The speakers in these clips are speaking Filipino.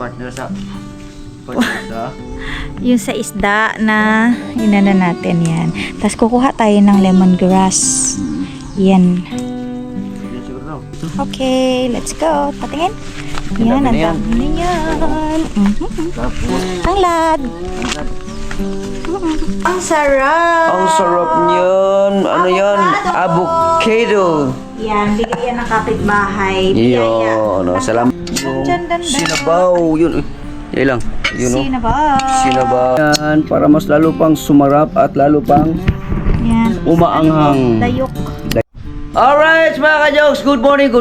i-partner sa pag-isa. Yung sa isda na inana natin yan. Tapos kukuha tayo ng lemongrass. Yan. Yan siguro. Okay, let's go. Patingin. Yan, Ang ang dami na yan. dami na yan. Tapos, Ang lad. Ang sarap. ang sarap niyan. Ano yan? Avocado. Yan, bigay yan ng kapitbahay. Biyaya. Yun. Salamat. Dandan. Sinabaw. Yun. Yan lang. Yun o. Sinabaw. Sinabaw. Yan. Para mas lalo pang sumarap at lalo pang Yan. umaanghang. Dayok. Alright mga ka-jokes, good morning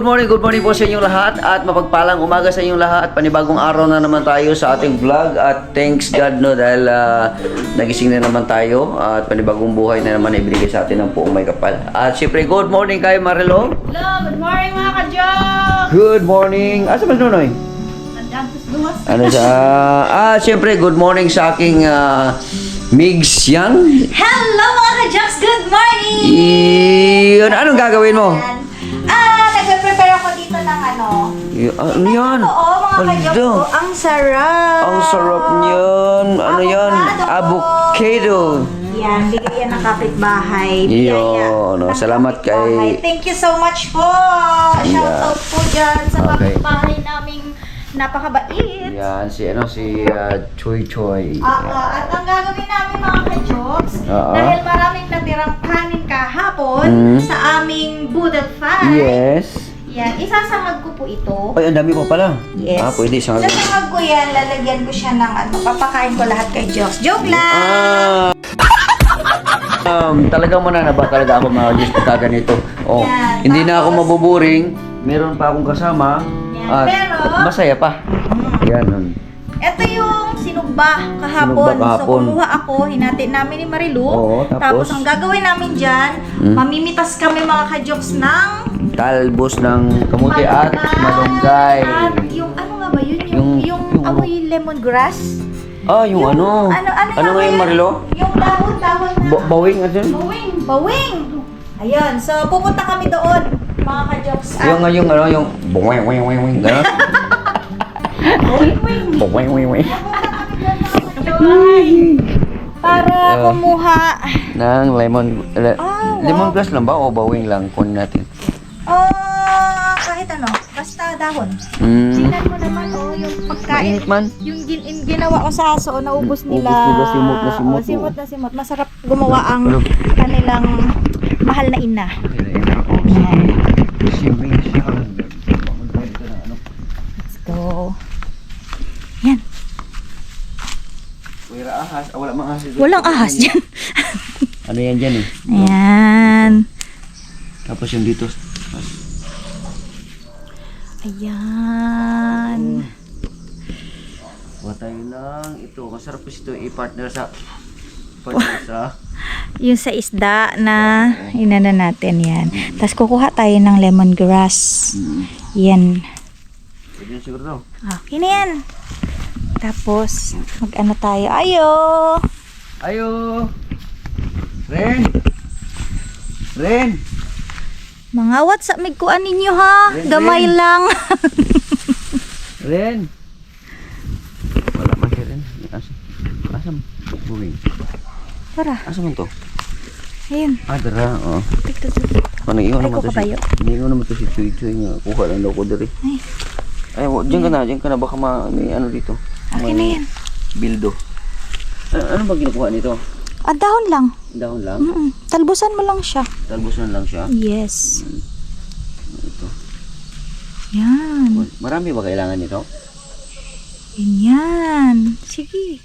po sa inyong lahat at mapagpalang umaga sa inyong lahat. Panibagong araw na naman tayo sa ating vlog at thanks God no dahil nagising na naman tayo at panibagong buhay na naman ibigay sa atin ng Poong May Kapal. At syempre good morning kay Marilo. Hello, good morning mga ka-jokes. Good morning. Asa ba Nonoy? Nandiyan sa duwas. Ano siya? Syempre good morning sa aking Migs Yang. Hello mga ka-jokes, good morning. Yun, anong gagawin mo? Nagpe-prepare ako dito ng ano. Ano yan? Oo, mga ka-jokes. Hala. Oh, ang sarap. Ang sarap niyan. Ano yan? Avocado. Yan, bigay yan ng kapitbahay. Biyaya. Yun. ng Salamat kapitbahay. kay... Thank you so much po. Shout out po dyan sa Okay. kapitbahay naming napakabait. Yan, si Choy Choy. At ang gagawin namin mga ka-jokes, dahil maraming natirang kanin kahapon sa aming Budal Five. Yes. Yan, isasangag ko po ito. Ay, ang dami pa pala. Yes. Pwede isang... Sasangag ko yan, lalagyan ko siya ng ano, papakain ko lahat kay Jokes. Joke lang! Talagang mananaba talaga ako mga Diyos pagka ganito. Oh, Yan, hindi na ako tapos- mabuboring. Meron pa akong kasama. Yan, At pero- masaya pa. Yan. Ito yung sinugba kahapon. Sinugba kahapon. So, kumuha ako, hinati namin ni Marilu. Oo, tapos? ang gagawin namin dyan, mamimitas kami mga ka-jokes ng Talbos ng kamuti at malunggay. At yung ano nga ba yun? Yung ano? amoy lemongrass. Yung ano? Ano nga yung Marilo? Yung dahon na... Bawing at yun? Bawing! Ayun, so pupunta kami doon, mga ka-jokes. Yung yung bawing, gano'n? Bawing. Para kumuha. Ng lemongrass lang ba o bawing lang kunin natin? Kahit ano, basta dahon. Mm. Tingnan mo naman, yung pagkain. Mainit man. Yung ginawa ko sa aso, naubos nila. Ubus nila, simot na simot. Simot na simot. Masarap gumawa ang kanilang mahal na ina. Let's go. Yan. Walang ahas dyan. Ano yan dyan eh? Ayan. Tapos yung dito. Ayan. Kuha tayo lang ito. Masarap po ito i-partner sa pag-isa. Yung sa isda na inana natin yan. Tapos kukuha tayo ng lemongrass. Yan. Pwede siguro daw. Okay na yan. Tapos, mag-ano tayo. Ayo! Ayo! Ren! Mga WhatsApp migkuan ninyo ha. Ren, Gamay Ren. lang. Ren! Wala man siya Ren. Asam? Buming. Para. Asam to? Ayun. Dara. Oo. Tigto. Panag-ingon Ay, naman to ko kabayo. Hindi naman to si Choy Choy nga. Kuha lang daw ko diri. Ay. Diyan ka na. Baka may ano dito. Okay na yan. Bildo. Ano ba kinukuha nito? Dahon lang. Dahon lang? Talbusan mo lang siya. Talbusan lang siya? Yes. Ito. Yan. Marami ba kailangan nito? Yan. Sige.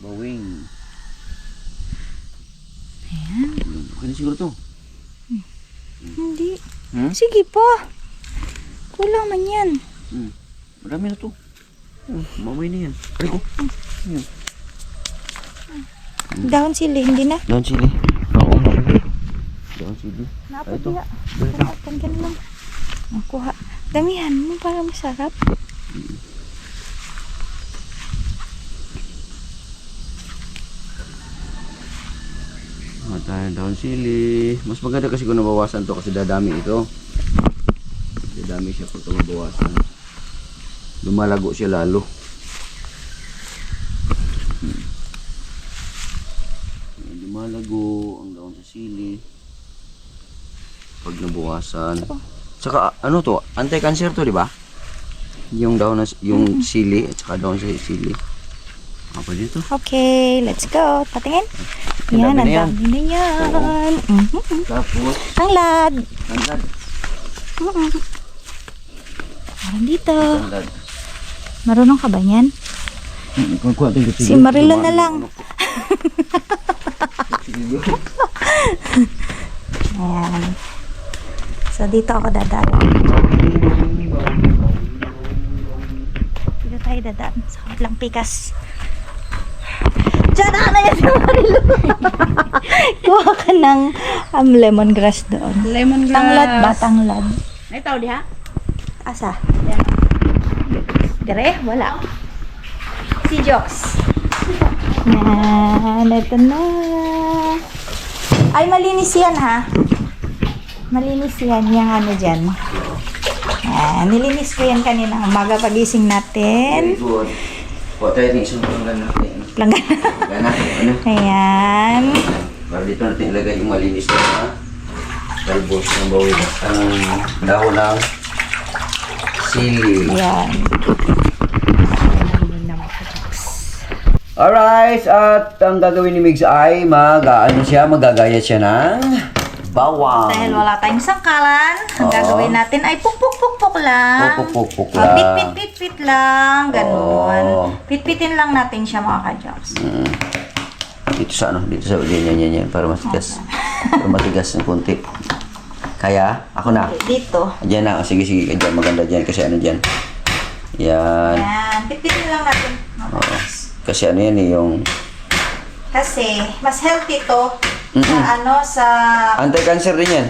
Bawing. Ayan. Okay na siguro to. Hindi. Sige pa. Kulang man yan. Marami na to. Mamay na yan. Aray ko. Dahon sili, hindi na. Daun sili. Oo, mamay. Daun sili. Napag Ito. na. Kalahatan ka naman. Kuha. Damihan mo para masarap. Tayo daun sili. Mas maganda kasi kung nabawasan to kasi dadami ito. Dadami siya pag mabawasan. lumalago siya lalo. Lumalago ang daon sa sili pag nabukasan. Saka ano to, anti-cancer to, di ba? Yung daon yung sili at saka daon sa sili. Apa dito? Okay, let's go. Patingin. Yan, ang dami na yan. Tapos, Tanglad. tanglad. Parang dito. Tanglad. Marunong ka ba yan? Si Marila na lang. Ayan. So, dito ako dadaan. Dito tayo dadaan. Sa kablang pikas. Diyan na yan si Marilo. Kuha ka ng lemongrass doon. Lemongrass. Tanglad ba? Tanglad. Ay, tao diha? Asa? Dire? Wala. Si Jox. Yan. Ito na. Ay, malinis yan ha. Malinis yan. Yung ano dyan. Yan. Nilinis ko yan kanina umaga pagising natin. Very good. Kuha tayo ng isang langgan natin. Langgan. Langgan natin, ano? Ayan. Para dito natin ilagay yung malinis na talbos ng bawid. Ang dahon ng sili. Ayan. Alright, at ang gagawin ni Migs ay magagaya siya ng bawang. Dahil wala tayong sangkalan, ang Oo. gagawin natin ay puk-puk-puk-puk lang. Puk-puk-puk-puk Ah, lang. Pit-pit-pit-pit lang. Ganon. Oo. Pitpitin lang natin siya mga ka-Jox. Dito sa ano, dito sa yan, para matigas. Para matigas ng konti. Kaya, ako na. Dito. Diyan na, sige, diyan, maganda diyan kasi ano diyan. Yan. Ayan. Pitpitin lang natin. mga Oo. ka-Jox. Kasi ano yan yung Kasi, mas healthy to Mm-mm. sa anti-cancer din yan.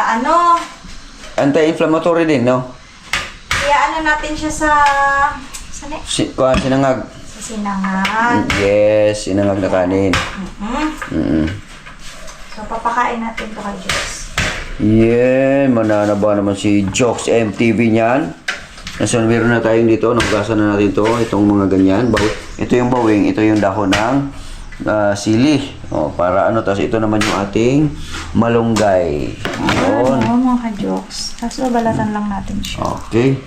ano, Anti-inflammatory din, no? kaya ano natin siya sa Sinangag. sa sinangag. Yes, sinangag na kanin. Mm. So, papakain natin to kay Jox. Yeah, mananaba naman si Jokes MTV niyan. Nasa meron na tayong dito, nagkasan na natin to, itong mga ganyan. Ito yung bawing, ito yung dahon ng sili. O, para ano, tapos ito naman yung ating malunggay. Yun. Ano mga ka-Jox. Tapos babalatan lang natin siya. Okay.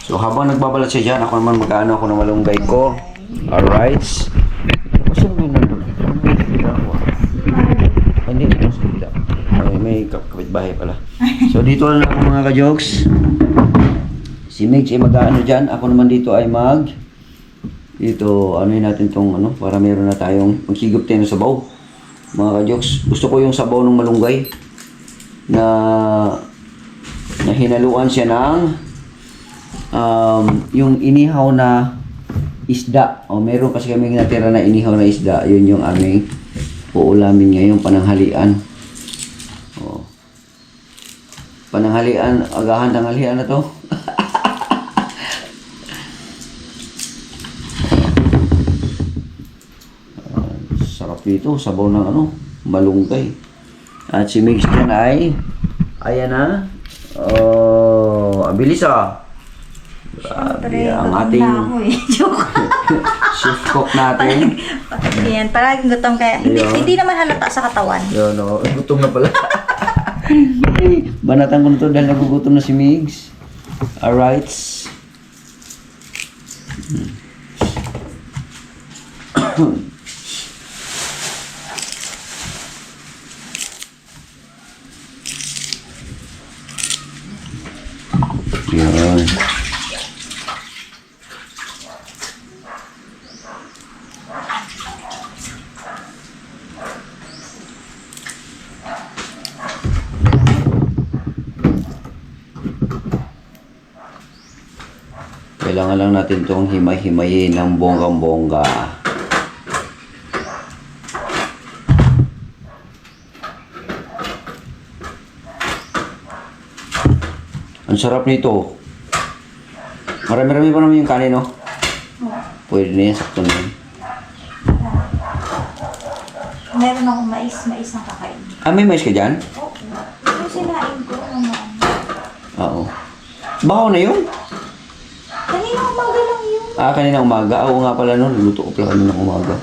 So, habang nagbabalat siya dyan, ako naman mag-ano ako ng malunggay ko. Alright. Saan mo nandun? Hindi, ito sa kabila. May kapitbahay pala. So, dito na ako mga ka-Jokes. Si Migs ay mag-ano dyan. Ako naman dito ay dito, ano yun natin tong ano, para meron na tayong maghigop tayo ng sabaw. Mga ka-Jokes, gusto ko yung sabaw ng malunggay na hinaluan siya ng yung inihaw na isda. O, meron kasi kami natira na inihaw na isda. Yun yung aming uulamin ngayong pananghalian. O, pananghalian, agahan tanghalian na to. Sarap dito, sabaw ng ano, malunggay. At si Migs dyan ay, ayan na. Oh, abilis ah. Grabe, ang ating Joke. chef cook natin. Yan, parang gutom kaya. Hindi, Ayun. hindi naman halata sa katawan. Yun, oh, gutom na pala. Banatan ko na to dahil nagugutom na si Migs. Alright. Yun. Kailangan lang natin itong himay-himayin ng bonggang-bongga. Ang sarap nito. Marami-rami pa naman yung kanin, no? Pwede na yan, sakto na yan. Meron akong mais na kakain. Ah, may mais ka dyan? Oo. Yung sinain ko naman. Oo. Bahaw na yun? Kanina umaga. Oo nga pala noon. Luto ko pala kanina umaga.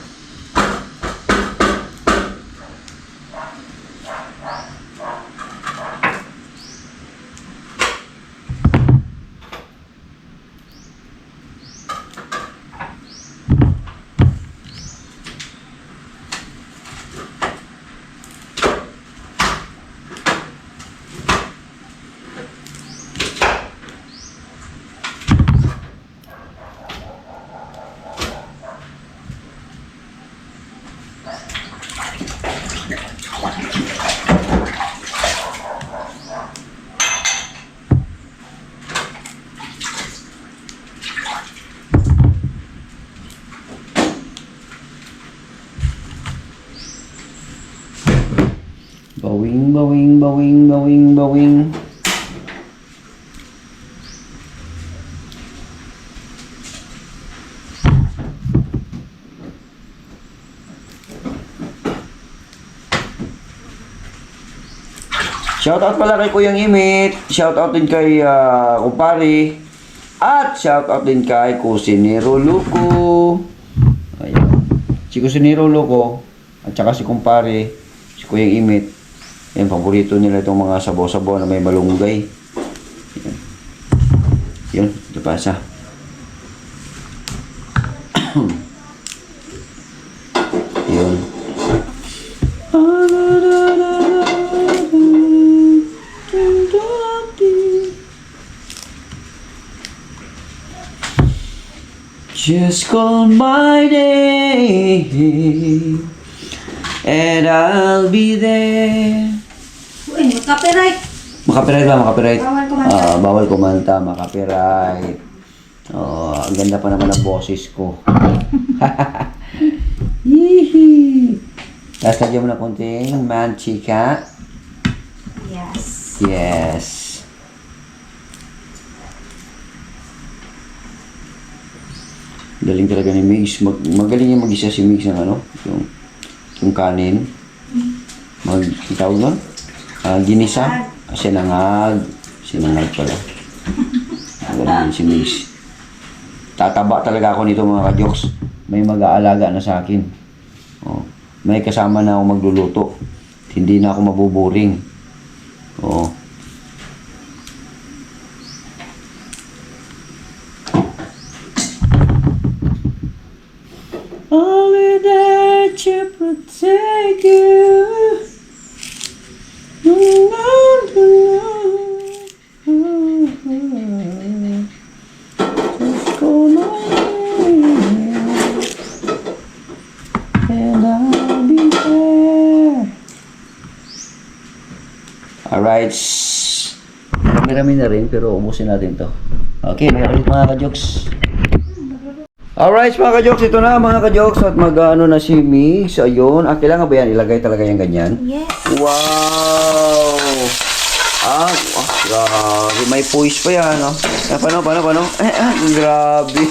Bawing, bawing, bawing, bawing, bawing. Shoutout pala kay Kuyang Imit. Shoutout din kay kumpare. At shoutout din kay Kusinero Luko. Ayan. Si Kusinero Luko at saka si kumpare, si Kuyang Imit. Yan, paborito nila itong mga sabaw-sabaw na may malunggay. Yan. Yun, ito pa isa. Yun. Just call my name and I'll be there. Uy, mag-copyright. Makapiright ba? Makapiright? Bawal kumanta. Bawal kumanta. Makapiright. Ang ganda pa naman ng boses ko. Hihi. Tapos lagyan mo na konting mantika. Yes. Yes. Galing talaga ni Migs. Magaling yung mag-isa si Migs ng ano? Yung kanin. Tawag ba? Ginisa. Sinangag. Sinangag pala. Magaling si Migs. Tataba talaga ako nito mga ka-jokes. May mag-aalaga na sa akin. Oh. May kasama na ako magluluto. Hindi na ako mabuboring. Oh. Only that you protect you. Just call my name and I'll be there. Alright. Marami-rami na rin pero ubusin natin to. Okay, may ulit mga ka-jokes. Alright mga ka-jokes, ito na mga ka-jokes at mag-ano na si Migs. Ayun, kailangan ba yan? Ilagay talaga yan ganyan? Yes. Wow! Grabe. May poise pa yan, no? Paano? Grabe.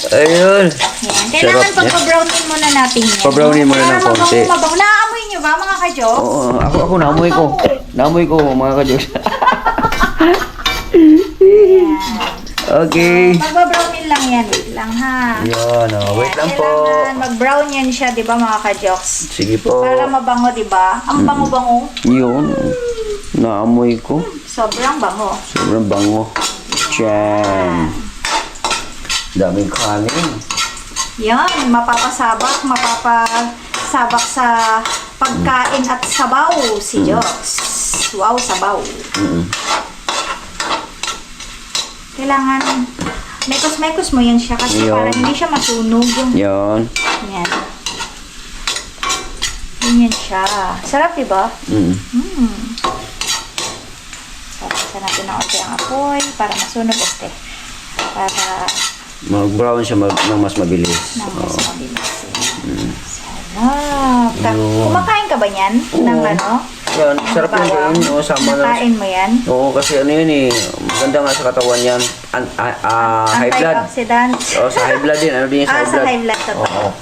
Ayun. Yan. Kailangan Sarap, pagpa-brownin muna natin yan. Pa-brownin muna ng konti. Para mabango. Naamoy nyo ba mga ka-jokes? Oo, ako naamoy ko. Naamoy ko mga ka-jokes. Okay. Magba-brownin lang yan. Wait lang ha. Yun, wait lang po. Kailangan mag-brown yan siya, di ba mga ka-jokes? Sige po. Para mabango, di ba? Ang bango-bango. Yun. Naamoy ko. Sobrang bango. Sobrang bango. Tiyan. Daming kanin. Yan, mapapasabak sa pagkain at sabaw si Jokes. Wow, sabaw. Kailangan mekos-mekos mo yan siya kasi Yun. para hindi siya masunog yung Yun. yan. Ganyan siya. Sarap, diba? Tapos natin ng unti ang apoy para masunog este. Para Mag-brown siya ng mas mabilis. nang mas mabilis. Sarap. Yun. Kumakain ka ba yan? Ng ano? Yan, sarap yung Bawang? gawin. Sama na. Nakain mo yan? Oo, kasi ano yun eh. Maganda nga sa katawan yan. High blood. Antioxidants. Oo, sa high blood din. Ano din yung sa high Sa blood? high blood to. Oo.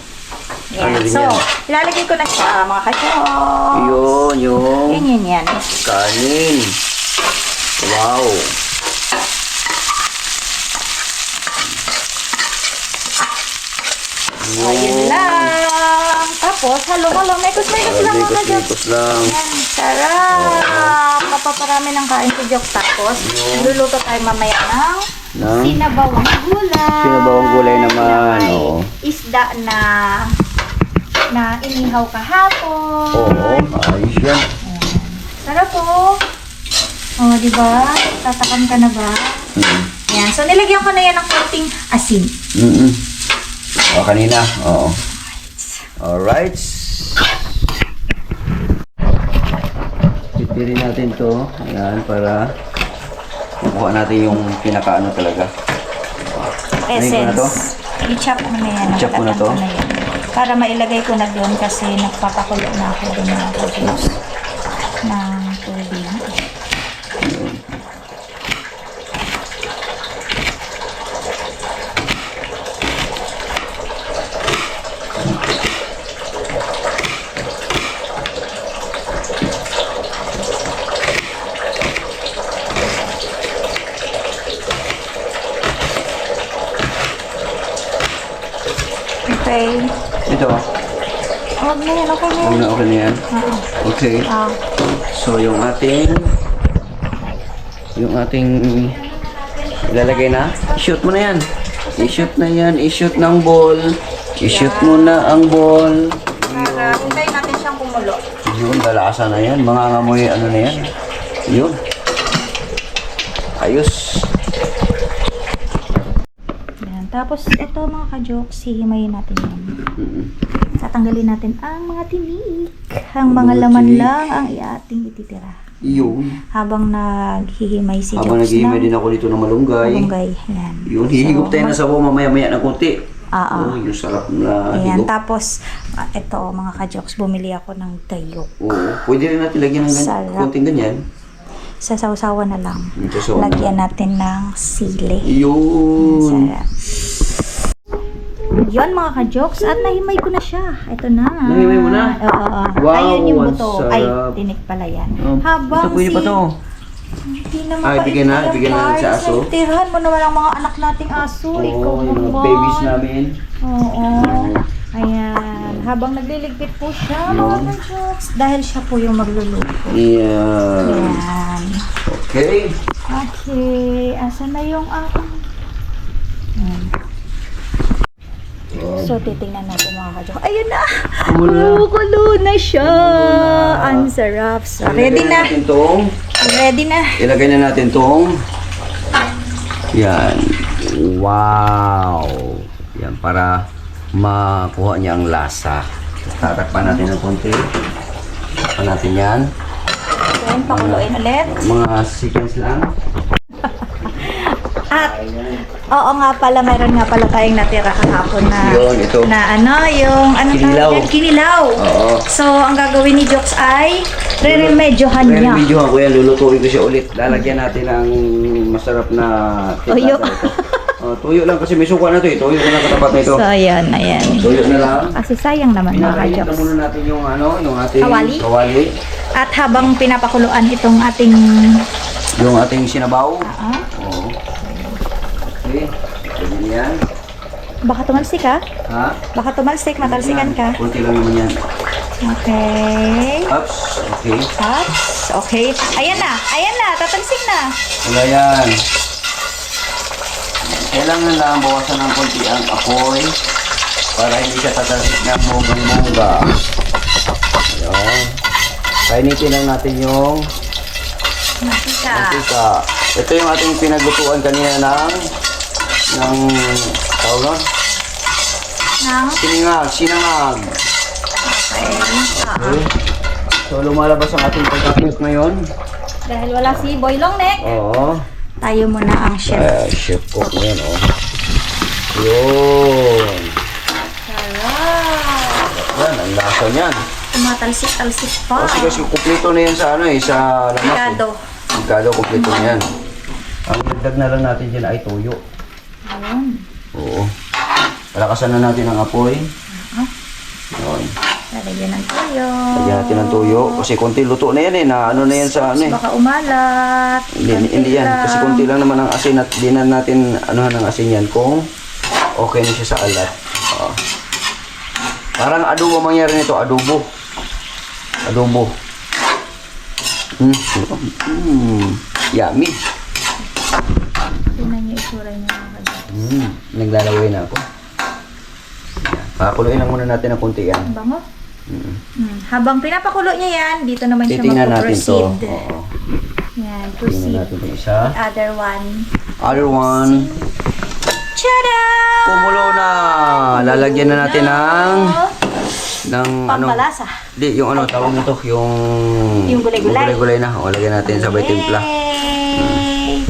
Yan. Ano din So, yan? ilalagay ko na siya mga ka-jokes. Yun, yung Ganyan yan. kanin. Wow. Ayun lang. Tapos, halo-halo. Mekos-mekos lang mga kajoks. Likos lang. Yan, sarap. Mapaparami ng kain si Jok. Tapos, luluto tayo mamaya ng sinabawang gulay. Sinabawang gulay naman. May Oo. isda na inihaw kahapon. Oo, ayos yan. Sarap po. Oh, di ba? Tatakam ka na ba? Yan. So, nilagyan ko na yan ng konting asin. O, kanina. Oo. Alright. Titirin natin to. Ayan, para makuha natin yung pinakaano talaga. Ayun ko na to? I-chop mo na yan. I-chop ko na to? nakatatan ko yan. Para mailagay ko na doon kasi nagpapakulo na ako doon mga kajoks ng tubig. Okay. Ito. Huwag na yan. Okay na yan. Okay na yan. Okay. So, yung ating ilalagay na. I-shoot mo na yan. I-shoot na yan. I-shoot ng ball. I-shoot mo na ang ball. Para hintayin natin siyang kumulo. Yun, dalasa na yan. Mga ngamoy, ano na yan. Yun. Ayos. Yan. Tapos, ito mga ka-jokes, hihimayin natin yan. Tatanggalin natin ang mga tinik. Ang mga laman lang ang ating ititira. Yun. Habang naghihimay si Habang Jokes naghihimay ng din ako dito ng malunggay. malunggay. Yan. Yun, hihigop tayo na sabaw mamaya-maya ng konti. Oo. Yung sarap na Ayan, higop. tapos, ito mga ka-jokes, bumili ako ng gayok. Oo, pwede rin natin lagyan ng Sarap. konting ganyan. Sa sausawan na lang. Sausawan na Lagyan natin ng sili. Yun. Sarap. Yun mga ka-jokes, at nahimay ko na siya. Ito na. Nahimay mo na? Oo. Wow, Ayun yung ang buto. sarap. Ay, tinik pala yan. Oh, Habang ito, pwede pa to. Hindi na Ay, bigyan na sa aso. Tirahan mo naman ang mga anak nating aso. Ikaw Oo, yung mga naman. babies namin. Oo. Ayan. Habang nagliligpit po siya, mga ka-jokes, dahil siya po yung magluluto. Yan. Ayan. Okay. Okay. Asan na yung aking... Ayan. So, titingnan natin mga ka-jokes. Ayun na! Kumukulo na siya! Ang sarap. So, ready na. Natin tong, Ready na. ilagay na natin tong. Yan. Wow. Yan, para makuha niya ang lasa. Tatakpan natin ng konti. Tatakpan natin yan. Then, pakuluin ulit. Mga seconds lang. At, oo nga pala, mayroon nga pala tayong natira kahapon na, Yun, ito. na ano, yung, ano Kinilaw. tawag yan? Kinilaw. Oo. So, ang gagawin ni Jokes ay, re-remedyohan niya. Videohan ko yan, lulutuin ko siya ulit. Lalagyan natin ng masarap na Tuyo. Tuyo lang kasi may suka na to eh. Tuyo na lang katapat na ito. So, ayan, ayan. Tuyo na lang. Kasi sayang naman mga Pinakainit na ka-Jokes. muna natin yung yung ating Kawali? At habang pinapakuluan itong ating, Yung ating sinabaw. Oo. Okay. Ganyan yan. baka tumalsik ka? Ha? Baka tumalsik, matalsikan ka. Kunti lang naman yan. Okay. Ups. Okay. At, okay. Ayan na, tatalsik na. Wala yan. Kailangan lang bawasan ng konti ang apoy para hindi siya tatalsik ng bonggang-bongga. Ayan. Kainitin lang natin yung Mantika. mantika. Ito yung ating pinaglutuan kanina ng tawag nun? Nang, Sinangag. Okay. So lumalabas ang ating pagkacook ngayon. dahil wala si Boy Longneck, Oo. tayo muna ang chef. Chef cook ngayon, oh. Yun. Sarap! Yan, ang lasa niyan. Tumatalsik-talsik pa. Kasi kumpleto na yan sa sa lamas. Picado. Picado, kumpleto na yan. Ang dagdag na lang natin dyan ay toyo. Ayun. Oo. Palakasan na natin ang apoy. Yun. Lalagyan ng tuyo. Lagyan natin ng tuyo. Kasi konti luto na yan eh. Na ano na yan sa ano eh. Baka umalat. Hindi yan. Kasi konti lang naman ang asin at di na natin anuhan ng asin yan kung okay na siya sa alat. Oo. Parang adobo mangyari nito, adobo. Adobo. Yummy. Tingnan niyo itsura niya mga ka-jokes. Naglalaway na ako. Yan. Pakuluin lang muna natin ng konti yan. Ang bango. Habang pinapakulo niya yan, dito naman siya Titingnan natin to. magpo-proceed. Oo. Yan, Tingnan proceed. natin yung isa. Other one. Other one. Tada! Kumulo na. Lalagyan na natin ng Pampalasa. Di, yung ano, tawag nito, Yung gulay-gulay. Yung gulay na. O, lagyan natin sabay timpla. Yay!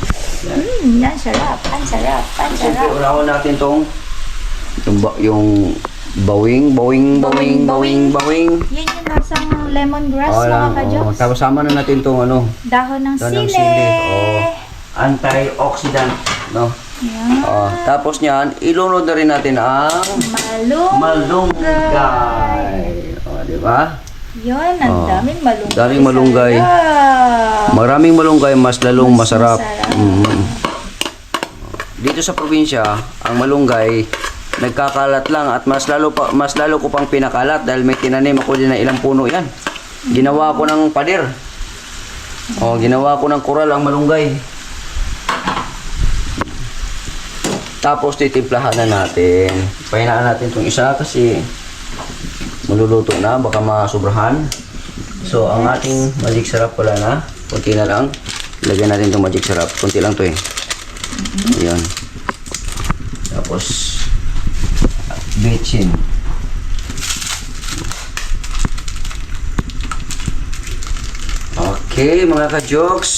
Yan, sarap. Ang sarap. Ang Siyempre, sarap. unahon natin yung bawing. Yan yung lasang lemongrass O, mga lang. ka-jokes. Tapos sama na natin itong ano, Dahon ng Dahon ng sili. sili. Antioxidant, no? Yan. Tapos niyan, ilunod na rin natin ang malunggay. O, di ba? Yun, ang daming malunggay. Daming malunggay. Sarap. Maraming malunggay, mas lalong Mas masarap. masarap. Dito sa probinsya, ang malunggay nagkakalat lang at mas lalo ko pang pinakalat dahil may tinanim ako din na ilang puno yan. Ginawa ko ng pader. Ginawa ko ng kural ang malunggay. Tapos titimplahan na natin. Pahinaan natin itong isa kasi maluluto na, baka masubrahan. So, ang ating magic sarap pala na. Kunti na lang. Lagyan natin itong magic sarap. Kunti lang to eh. Ayan. Tapos, bechin. Okay, mga ka-jokes.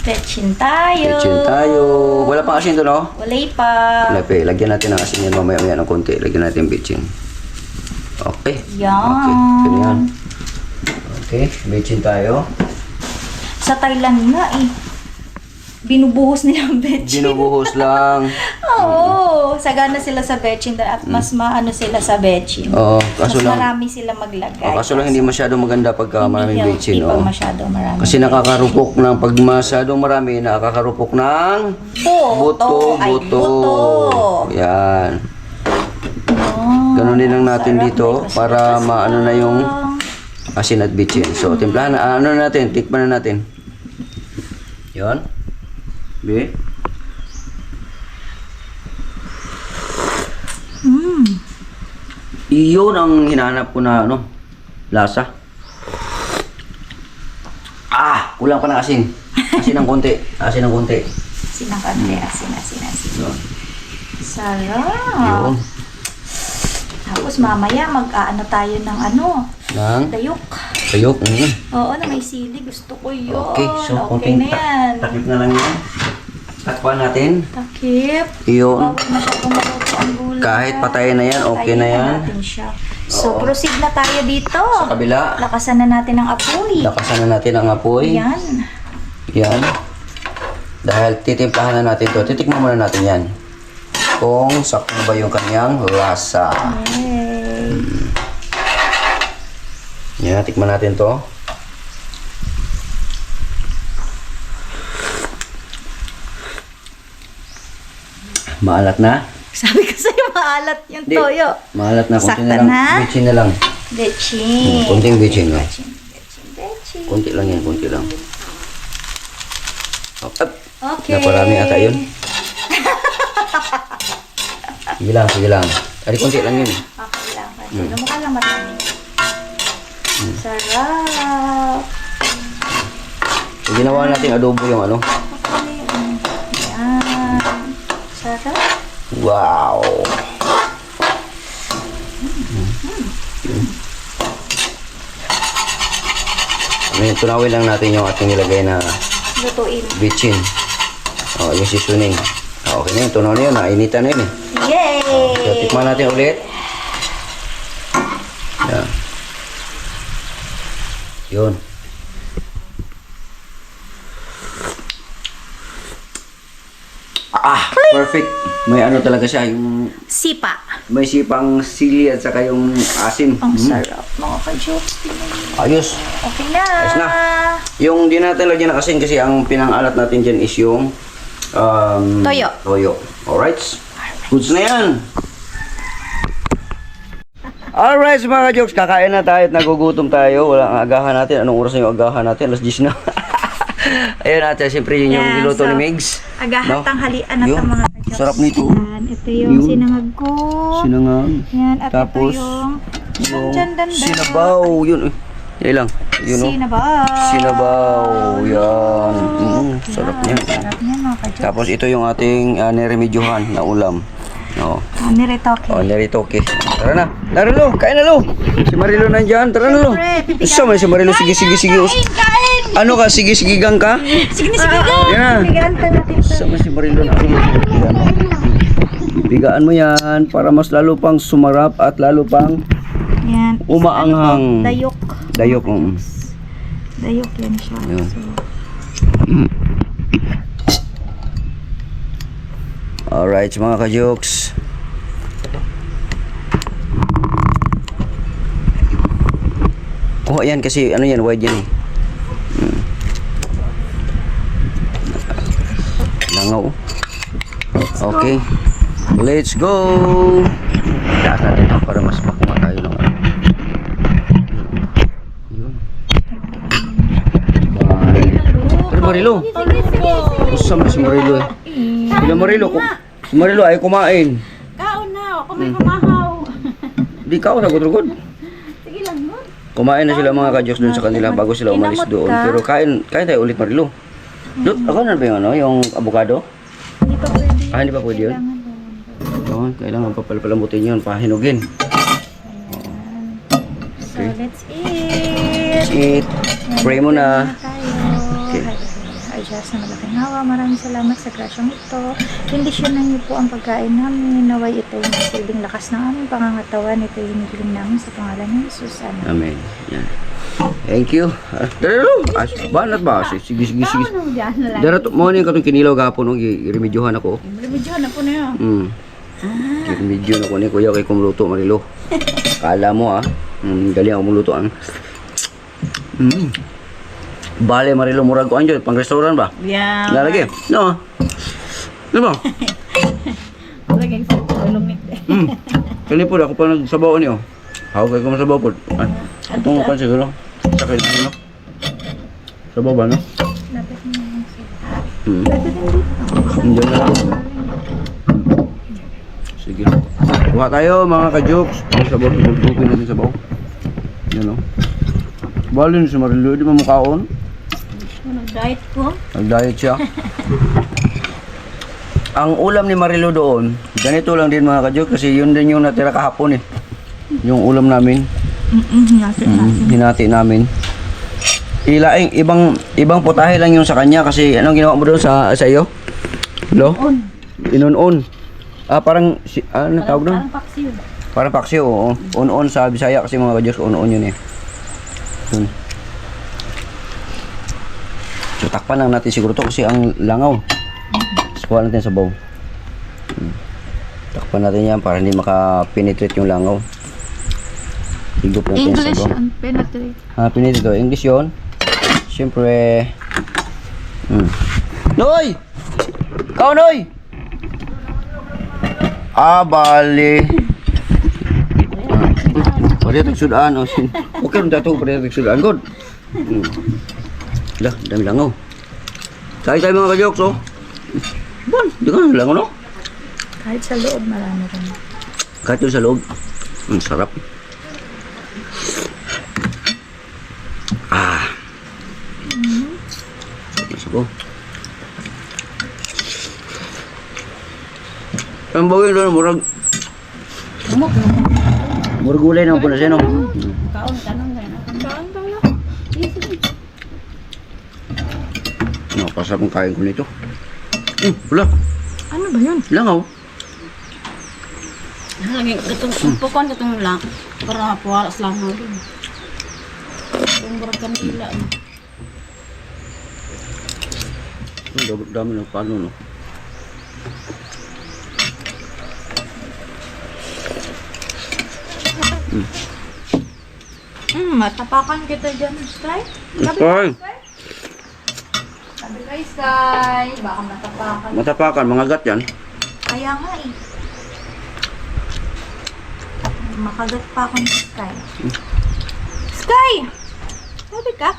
Bechin tayo. Bechin tayo. Wala pang asin to, no? Walay pa. Wala pa eh. Lagyan natin ng asin yan mamaya-maya ng konti. Lagyan natin bechin. Okay. Yan. Okay. Ganyan. Okay. Bechin tayo. Sa Thailand nga eh. Binubuhos nila ang bechin. Binubuhos lang. Oo. Sagana sila sa bechin at mas maano sila sa bechin. Oo. Mas Kaso lang. marami sila maglagay. Kaso lang hindi masyado maganda pagka maraming bechin. Hindi pa masyado marami. Kasi nakakarupok ng pag masyadong marami, nakakarupok ng buto. Ay, buto. Yan. Oh, Ganun din lang natin sarap, dito may para kasama. maano na yung asin at bitchin. So, timplahan na, ano na natin, tikman na natin. Yon. Be. Iyon ang hinahanap ko na, ano, lasa. Kulang pa ng asin. Asin ng konti. Asin ng konti. Sinakante, asin. Yun. Sarap. Yun. Tapos mamaya mag-aano tayo ng ano, Nang dayok. sayok. Oo, na may sili. Gusto ko yun. Okay, so okay konting na yan. takip na lang yan. Takpan natin. Takip. Iyon. Bawal masyadong maluto ang gulay. Kahit patayin na yan, okay na yan. natin siya. So, Oo. proceed na tayo dito. Sa kabila, Lakasan na natin ang apoy. lakasan na natin ang apoy. Yan. Yan. Dahil titimplahan na natin to. Titikman muna natin yan. Kung sakto ba yung kanyang lasa. Yay. Yan, tikman natin to. Maalat na. Sabi ko sa'yo, maalat yung Di. toyo. Maalat na. Kunti Sakto na lang. na? Bitchin na lang. Bechin. Kunting bitchin, no? Bechin. Kunti lang yan, kunti lang. Up. Okay. Naparami ata yun. Sige lang. Ari, kunti lang yun. Okay lang. Lumukha lang marami. Sarap. So, ginawa natin adobo yung ano. Yan. Sarap. Wow! Ngayon, tunawin lang natin yung ating nilagay na Lutuin. bitchin. Yung seasoning. Okay na yun, tunaw na yun. Nainitan na yun eh. Yay! So, tikman natin ulit. Yan. Yun. Perfect. May ano talaga siya, yung Sipa. may sipang sili at saka yung asim. Ang sarap. Mga ka-jokes. Ayos. Okay na. Ayos na. Yung di natin lagyan ng asin kasi ang pinang-alat natin dyan is yung Toyo. Alright. Goods na yan. Alright, mga ka-jokes, kakain na tayo at nagugutom tayo. Wala ang agahan natin. Anong oras na yung agahan natin? Alas 10 na. Ayan natin, siyempre yun yung Yeah, niluto so, ni Migs. Agahan tanghalian na Yun. ito mga ka-jokes. Sarap nito. Yan, ito yung Yun. sinangag ko. Sinangag. Yan, at Tapos, ito yung yung dandan. sinabaw. Yun. Yan lang. Yun, oh. Sinabaw. Sinabaw. Yan. Sarap niyan. Sarap niyan mga ka-jokes. Tapos ito yung ating niremedyohan na ulam. No. Niretoke. Oh, niritoke. Tara na. Tara Lo, kain na Lo. Si Marilo nandyan. Tara na Lo. Isa man si Marilo. Sige. Kain! Ano ka? Sige, gang ka? Sige na, sige ka! Yan. Bigaan pa natin ito. Isa man si Marilo na. Bigaan mo yan para mas lalo pang sumarap at lalo pang Yan. umaanghang. Dayok. Dayok. Dayok yan siya. Yun. So, Alright, mga ka-jokes. Oh, yan kasi ano yan, wide yan eh. Langaw. Okay. Let's go. Taas natin ito para mas makuha tayo ng ano. Yun. Bye. Pero Marilo. Usam na si Marilo eh. Sila Marilo. Si Marilo ay kumain. kaon na, ako may kamahaw. Di ka ako nagudrugod. Sige lang nun. Kumain na sila mga ka-jokes doon sa kanila bago sila umalis Kinamot doon. ka. Pero kain tayo ulit Marilo. Dut, ako na ba yung ano, yung avocado? Hindi pa pwede. Hindi pa pwede yun? Yun, kailangan papalambutin yun, pahinugin. So, let's eat. Eat. Pray mo na. Okay. Ay, Diyos na malaking hawa. Maraming salamat sa grasyong ito. Kondisyonan niyo po ang pagkain namin. Naway ito yung silbing lakas ng aming pangangatawan. Ito yung hinihiling namin sa pangalan ni Jesus. Amen. Amen. Yan. Thank you. Daro. Banat ba? Sige. Ano dyan na lang? Daro, mo ni katong kinilaw gapon no, giremedyohan ako. Remedyohan na po na yun. Giremedyo na ko ni kuya kay kumuluto Marilo. Kala mo galing ako muluto Bale Marilo murag ko anjo pang restaurant ba? Yeah. Lalagi. No. Ano ba? Lagay sa lumit. Kani po ako pa nagsabaw niyo. Ako kay ko masabaw po. Itong kan siguro. Sakit na no. Sabaw ba no? Lapit mo naman siya. Hindi na lang. Sige. Kuha tayo mga ka-jokes. Ang sabaw, tugtugin natin sabaw. Yan o. Balin si Marilo, di mamukhaon. Nag-diet ko. Nag-diet siya. Ang ulam ni Marilo doon, ganito lang din mga ka-jokes kasi yun din yung natira kahapon eh. Yung ulam namin. Hinati namin. Ilaing ibang putahe lang yung sa kanya kasi anong ginawa mo doon sa iyo? Lo? Inon-on. Parang ano tawag doon? Parang paksiw. Parang paksiw, oo. On-on sa Bisaya kasi mga ka-jokes, on-on yun eh. Yun. So takpan lang natin siguro to kasi ang langaw. Kuha natin sa bowl. Takpan natin yan para hindi maka-penetrate yung langaw. Higop natin sa English bowl. ang penetrate. Penetrate to. English yun. Siyempre. Noy! Ikaw, Noy! Bali. Pwede tagsudaan. Okay rin tato. Pwede tagsudaan. Good. Dami langaw. Kaya tayo mga ka-jokes, oh. Bon, di ka na langaw, no? Kahit sa loob, marami rin. Kahit doon sa loob. Sarap. Masako. Ang bawin doon, murag gulay naman po na siya, no? Kaon, tanong ka na. Kaon tayo. Napasarap ang kain ko nito. Wala. Ano ba yun? Langaw. Lagi katong pukon katong lang para puwala sa langaw din. Kung murag kanila. Dami ng paano, no? Matapakan kita dyan, Sky. Ay, Sabi kay Sky, baka matapakan. matapakan, mga gat yan. Kaya nga eh. Makagat pa ako ni Sky. Sky! Sabi ka?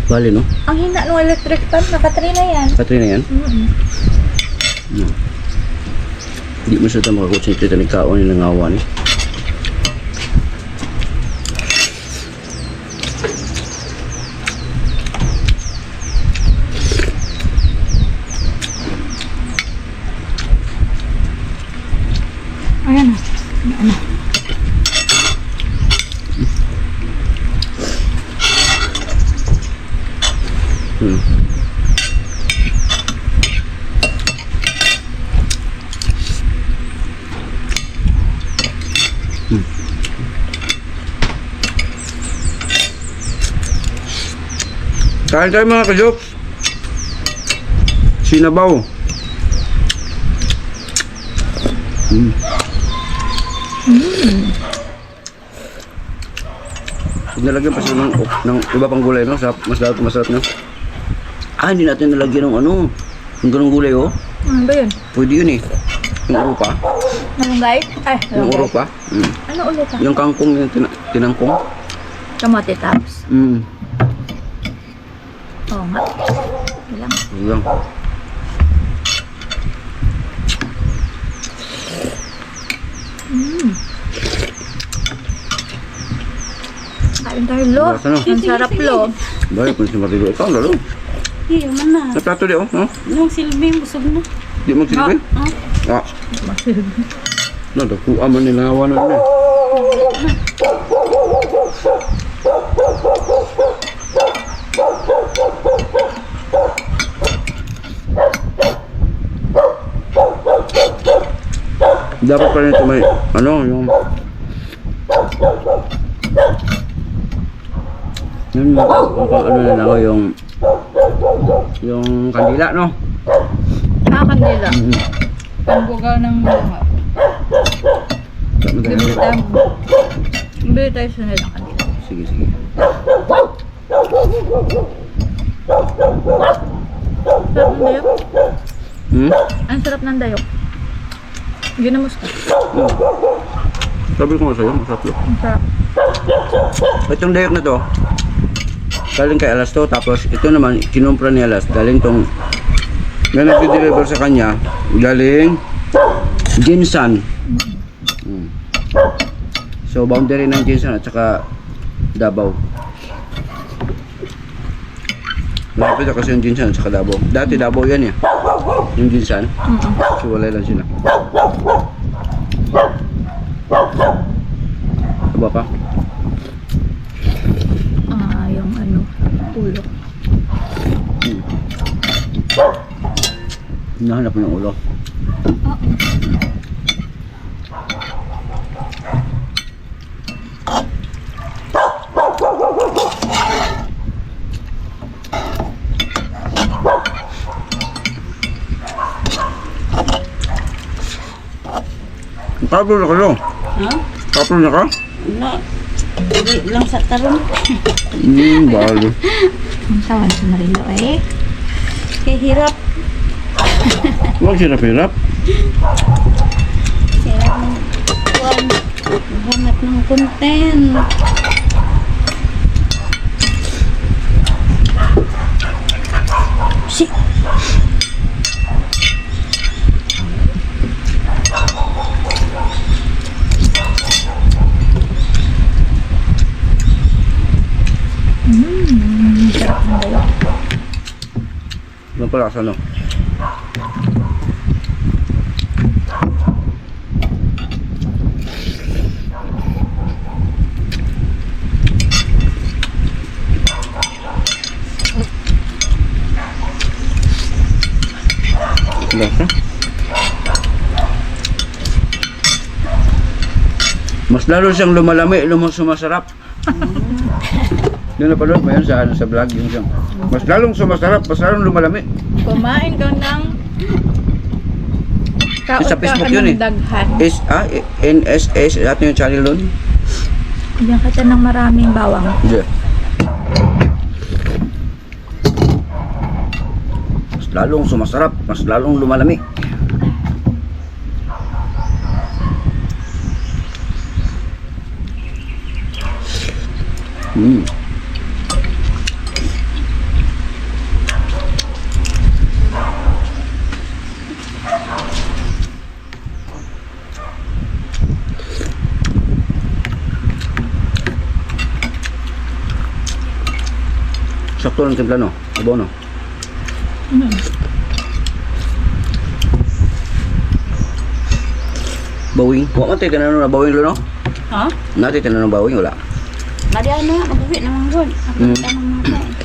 Bali, no? Ang hina ng electric fan, nakatry na yan. Patry na yan. Hindi mo siya makakonsentrate na nagkaon yung nangawan. Ayan na. Ano? Kain tayo mga ka-jokes. Sinabaw. Nalagyan pa siya ng iba pang gulay, no? Masarap, no? Ah, hindi natin nalagyan ng ano. Yung ganong gulay, oh. Ano ba yun? Pwede yun, eh. Yung uro pa. Malunggay? Ay, Yung uro pa. Ano ulit ah? Yung kangkong, yung tinangkong. Kamote tops. Oo nga. Ilang. Lang. Kain tayo, lo. Lasa, no? Ang sarap, lo. Bayo, kung si Marilo, ikaw, lalo. Iya, man na. Sa plato di, oh. No? Yung silbi, busog na. Di mo silbi? Ah. No, dakuha man nila awan na. Dapat pa rin ito may, ano, yung ano na ako, yung kandila, no? Kandila. Pangbugaw ng mga. Bili tayo sa nilang kandila. Sige, sige. Sarap ng dayok. Ang sarap ng dayok. Ginamos ka. Sabi ko nga sa'yo, masarap yun. Ang sarap. Itong dayok na to, galing kay Alas to, tapos ito naman, kinumpra ni Alas, galing tong, na nag-deliver sa kanya, galing Jinsan. So, boundary ng Jinsan at saka Davao. Malapit na kasi yung Jinsan at saka Davao. Dati Davao yan eh. Yung Jinsan. So, walay lang sila. Aba pa? Yung ano, ulo. Hinahanap mo yung ulo. Kaplo na ka lang. Ha? Kaplo na ka? Wala. Hindi lang sa tarong. Bali. Ang tawan sa Marilo eh. Kaya hirap. Huwag hirap-hirap. Hirap ng kuwan. Hanap ng content. Shit. Sarap ng dayok. Ano pala sa ano? Lasa? Mas lalo siyang lumalami, sumasarap. Doon napanood mo yan sa vlog yung siyang. Mas lalong sumasarap, mas lalong lumalami. Kumain ka ng Sa Facebook yun eh. daghan. NSS, ato yung channel doon. Diyan ka dyan ng maraming bawang. Yeah. Mas lalong sumasarap, mas lalong lumalami. Hmm. Sakto lang timpla, no? Abo, no? Bawing. Huwag man tayo na bawing, no? Ha? Natin tayo na bawing, wala. Nadi ano, mabuhi naman doon. Ako tanong mga kain.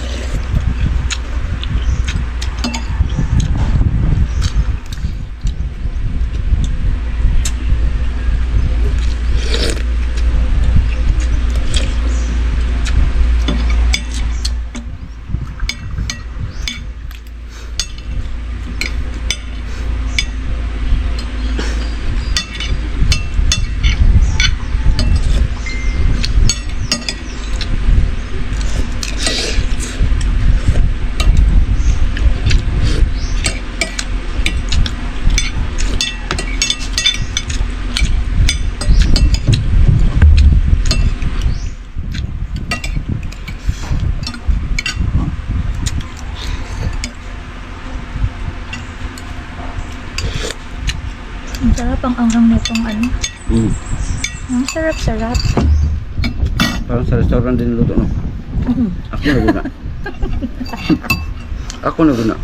Ang sarap ang anghang nitong ano. Hmm. Ang sarap-sarap. Parang sa restaurant din luto, no? Ako na guna. Ako na guna.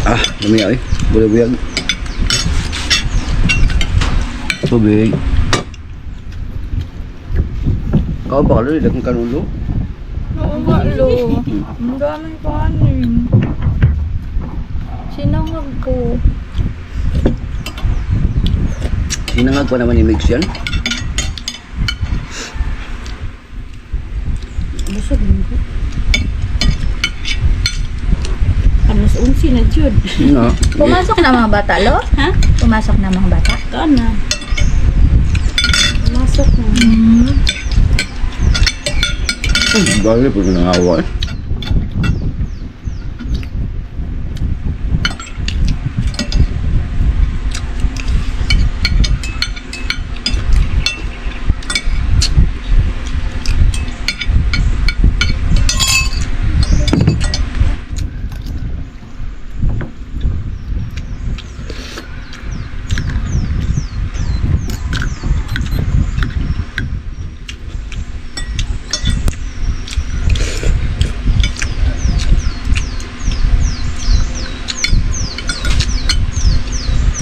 Ah, dami ay. Bulay-buyag. Tubig. Kau ba kalo dagang kanulo? Oo nga, lo. Ang daming kanin. Sinangag ko. Sinangag pa naman ni mix yan. Busog mo ko. Alas 11 na jud. No. Pumasok na mga bata, lo? Ha? Pumasok na mga bata? Kana. Masok na. Bagay po nangawa eh.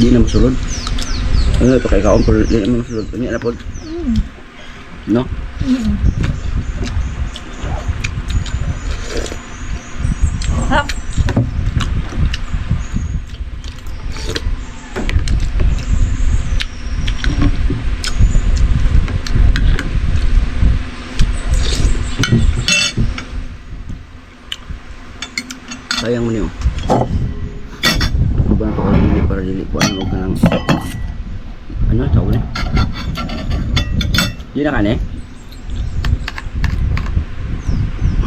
Di na masulod. Ano ito kay kaon pero di na masulod. Ano na po? No? Hap. Sayang mo niyo. Ano ba na ito para dili ko ano ka lang. Ano tawag niya? Di na ka ne?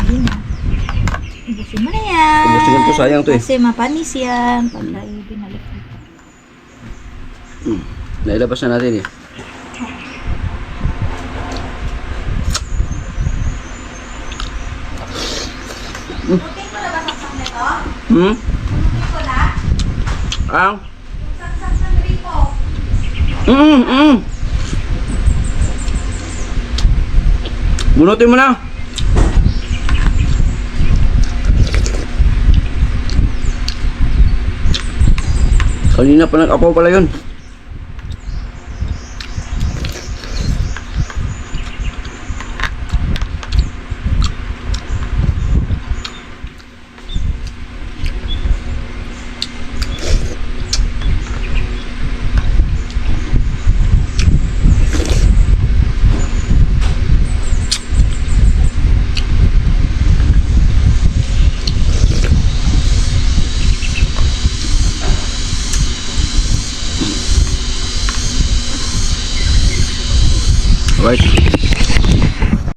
Ayun na. Ubusin mo na yan. Ubusin mo to, sayang to eh. Kasi mapanis yan. Pagka binalik mo. Nailabas na natin eh. Puting ko na ba saksak nito? Hmm? Puting ko na? Ang? Saksak ng gripo. Bunutin mo na. Kanina pa nag-apaw pala yun. Alright.